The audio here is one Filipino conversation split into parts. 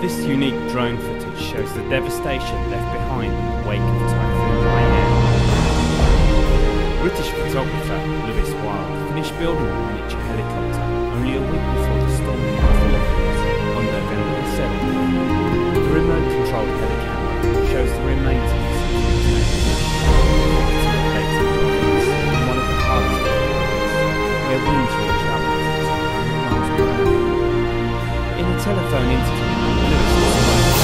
This unique drone footage shows the devastation left behind in the wake of Typhoon Haiyan. British photographer Lewis Wilde finished building a miniature helicopter only a week before the storm hit the Philippines on November 7th. The remote-controlled helicamera shows the remains of the in one of the hardest areas, where winds reach up to 200 miles per hour. In a telephone interview, Lewis explained,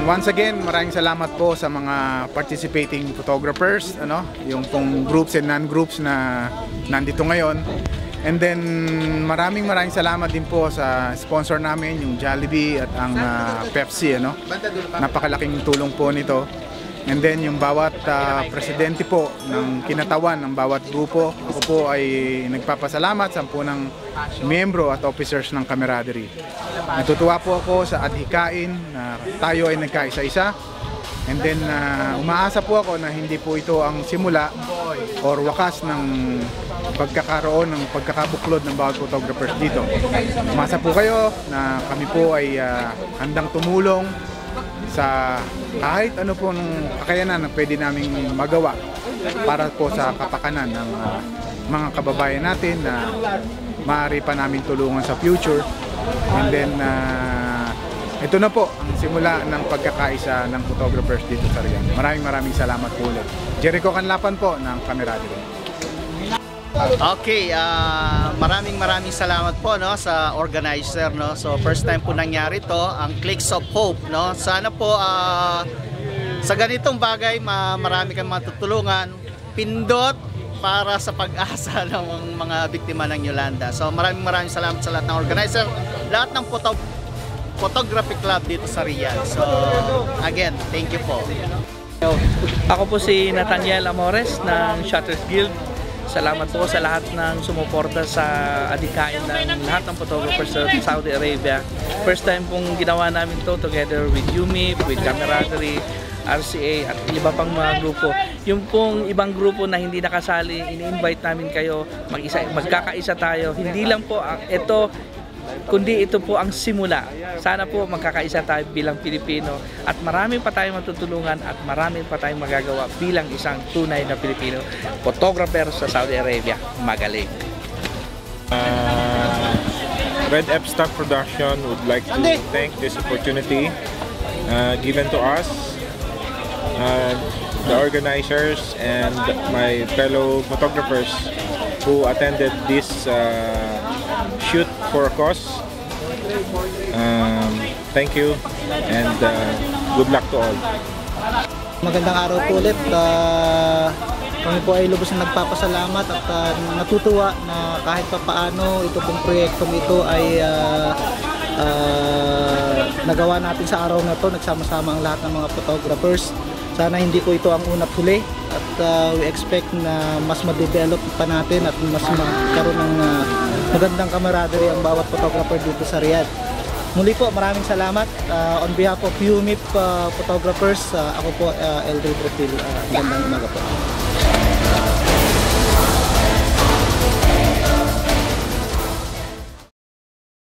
once again, maraming salamat po sa mga participating photographers, yung pong groups and non-groups na nandito ngayon. And then maraming salamat din po sa sponsor namin, yung Jollibee at ang Pepsi, Napakalaking tulong po nito. And then yung bawat presidente po ng kinatawan ng bawat grupo, ako po ay nagpapasalamat sa punang miyembro at officers ng camaraderie. Natutuwa po ako sa adhikain na tayo ay nagkaisa-isa. And then umaasa po ako na hindi po ito ang simula or wakas ng pagkakaroon ng pagkakabuklod ng bawat photographers dito. Umasa po kayo na kami po ay handang tumulong sa kahit ano po ng kakayanan na pwede naming magawa para po sa kapakanan ng mga kababayan natin na maaari pa namin tulungan sa future. And then ito na po ang simula ng pagkakaisa ng photographers dito sa Riyadh. Maraming salamat po ulit. Jericho Canlapan po ng Camaraderie. Okay, maraming salamat po sa organizer, So first time po nangyari to, ang Clicks of Hope, Sana po sa ganitong bagay marami kang matutulungan, pindot para sa pag-asa ng mga biktima ng Yolanda. So maraming salamat sa lahat ng organizer, lahat ng photography club dito sa Riyadh. So again, thank you po. Ako po si Nathaniel Amores ng Shutters Guild. Salamat po sa lahat ng sumuporta sa adhikain ng lahat ng photographers sa Saudi Arabia. First time pong ginawa namin to together with UMIP, with Camaraderie, RCA at iba pang mga grupo. Yung pong ibang grupo na hindi nakasali, ini-invite namin kayo, magkakaisa tayo. Hindi lang po ito, kundi ito po ang simula. Sana po magkakaisa tayo bilang Pilipino at marami pa tayong matutulungan at marami pa tayong magagawa bilang isang tunay na Pilipino photographer sa Saudi Arabia. Magaling! Red F Stock Production would like to thank this opportunity given to us, the organizers and my fellow photographers who attended this shoot for a cause. Thank you and good luck to all. Magandang araw po ulit. Kami po ay lubos na nagpapasalamat at natutuwa na kahit pa paano ito pong proyektong ito ay nagawa natin sa araw na to. Nagsama-sama ang lahat ng mga photographers. Sana hindi po ito ang una't huli at we expect na mas ma-develop pa natin at mas magkaroon ng magandang camaraderie ang bawat photographer dito sa Riyadh. Muli po, maraming salamat. On behalf of UMIP photographers, ako po Eldred Refil. Magandang umaga po.